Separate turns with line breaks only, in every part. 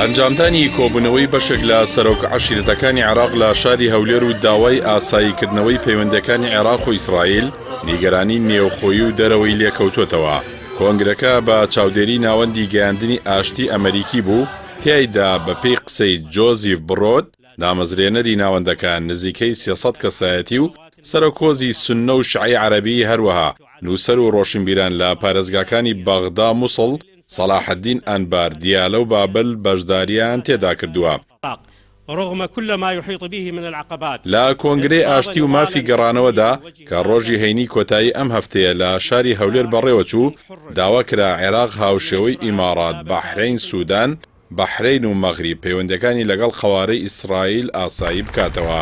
ئەنجامدانی کۆبوونەوەی بەشێک لە سەرۆک عەشیرەتەکانی عێراق لە شاری هەولێر و داوای ئاساییکردنەوەی پەیوەندیەکانی عێراق و ئیسرائیل نیگەرانی نێوخۆیی و دەرەوەی لێکەوتوتەوە. کۆنگرەکە بە چاودێری ناوەندی گەیاندنی ئاشتی ئەمریکی بوو، تیایدا بەپێی قسەی جۆزیف بڕۆد، نامەزرێنەری ناوەندەکان نزیکەی 300 کەسایەتی و سەرۆکۆزی سوننە و شیعی عەرەبی، هەروەها نووسەر و ڕۆشنبیران لە پارێزگاکانی بەغدا، مووسڵ، سەلاحەدین ئەنبار، دیالە و بابل بەشداریان تێدا کردووە.
رغم كل ما يحيط به من العقبات
لا کۆنگرەی ئاشتی و مافی گەڕانەوەدا کە ڕۆژی هەینی کۆتایی ئەم هەفتەیە لە شاری هەولێر بەڕێوەچوو، داوا کرا عێراق هاوشێوەی ئیمارات، بەحرین، سوودان، بەحرین و مەغریب پەیوەندیەکانی لەگەڵ خەوارەی ئیسرائیل ئاسایی بکاتەوە.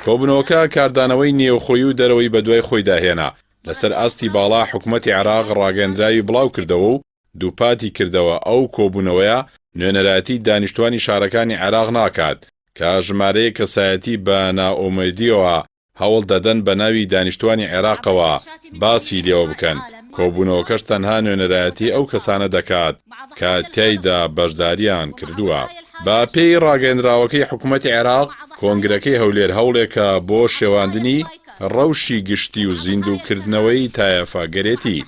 کۆبوونەوەکە کاردانەوەی نێوخۆیی و دەرەوەی بەدوای خۆی داهێنا. لەسەر ئاستی باڵا حکوومەتی عێراق ڕاگەندراوی بڵاو کردەوە و دووپاتی کردەوە. ئەو کۆبوونەوەیە نوێنەراتی دانیشتوانی شارەکانی عێراق ناکات کە ژمارەیە کەسایەتی بە نائومێدیەوە هەوڵ دەدەن بە ناوی دانیشتوانی عێراقەوە باسی لێوە بکەن. کۆبوونەوەکەش تەنها نوێنەرایەتی ئەو کەسانە دەکات کە تیایدا بەشداریان کردووە. بە پێی ڕاگەندراوەکەی حکوومەتی عێراق، کۆنگرەکەی هەولێر هەوڵێکە بۆ شێواندنی ڕەوشی گشتی و زیندووکردنەوەی تایەفەگەرێتی.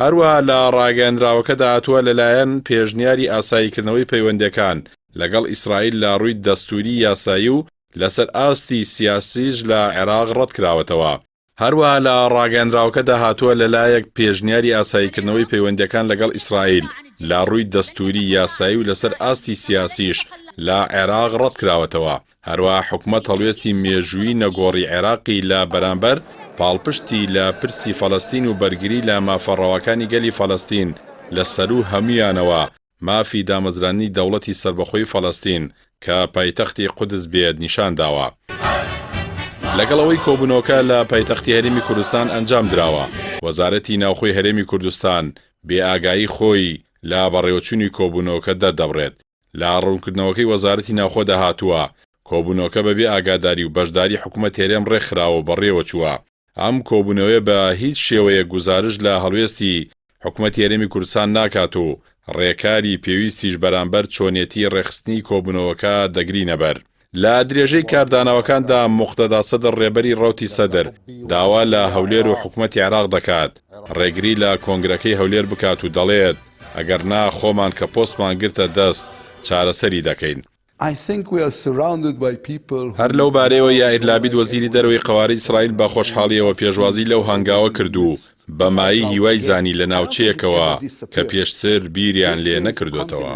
هەروەها لە ڕاگەندراوەکەدا هاتووە لەلایەن پێشنیاری ئاساییکردنەوەی پەیوەندیەکان لەگەڵ ئیسرائیل لە ڕووی دەستوری یاسایی و لەسەر ئاستی سیاسیش لە عێراق ڕەت کراوەتەوە. هەروەها لە ڕاگەندراوەکەدا هاتووە لەلایەک پێشنیاری ئاساییکردنەوەی پەیوەندیەکان لەگەڵ ئیسرائیل لە ڕووی دەستوری یاسایی و لەسەر ئاستی سیاسیش لە عێراق ڕەت کراوەتەوە. هەروەها حکوومەت هەڵوێستی مێژووی نەگۆڕی عێراقی لە بەرامبەر پاڵپشتی لە پرسی فەڵەستین و بەرگری لە مافەڕەوەکانی گەلی فەڵەستین لەسەر و هەمویانەوە مافی دامەزرانی دەوڵەتی سربەخۆی فەڵەستین کە پایتەختی قودس بێت نیشان داوە. لەگەڵەوەی کۆبوونەوەکە لە پایتەختی هەرێمی کوردستان ئەنجام دراوە، وەزارەتی ناوخۆی هەرێمی کوردستان بێئاگایی خۆی لە بەڕێوەچوونی کۆبوونەوەکە دەردەبڕێت. لە ڕوونکردنەوەکەی وەزارەتی ناوخۆدا هاتووە کۆبوونەوەکە بەبێ ئاگاداری و بەشداری حکوومەت هێرێم ڕێکخراوە و بەڕێوەچووە. ئەم کۆبوونەوەیە بە هیچ شێوەیە گوزارش لە هەڵوێستی حکوومەت هێرێمی کوردستان ناکات و ڕێکاری پێویستیش بەرامبەر چۆنیەتی ڕێخستنی کۆبوونەوەکە دەگرینە بەر. لە درێژەی کاردانەوەکاندا موقتەدا سەدر ڕێبەری ڕەوتی سەدر داوا لە هەولێر و حکوومەتی عێراق دەکات ڕێگری لە کۆنگرەکەی هەولێر بکات و دەڵێت ئەگەر نا خۆمان کە پۆستمان گرتە دەست چارەسەری دەکەین. هەر لەو بارەیەوە یائیر لابید وەزیری دەرەوەی قەواری ئیسرائیل بە خۆشحاڵیەوە پێشوازی لەو هەنگاوە کردو بەمایی هیوای زانی لە ناوچەیەکەوە کە پێشتر بیریان لێ نەکردوێتەوە.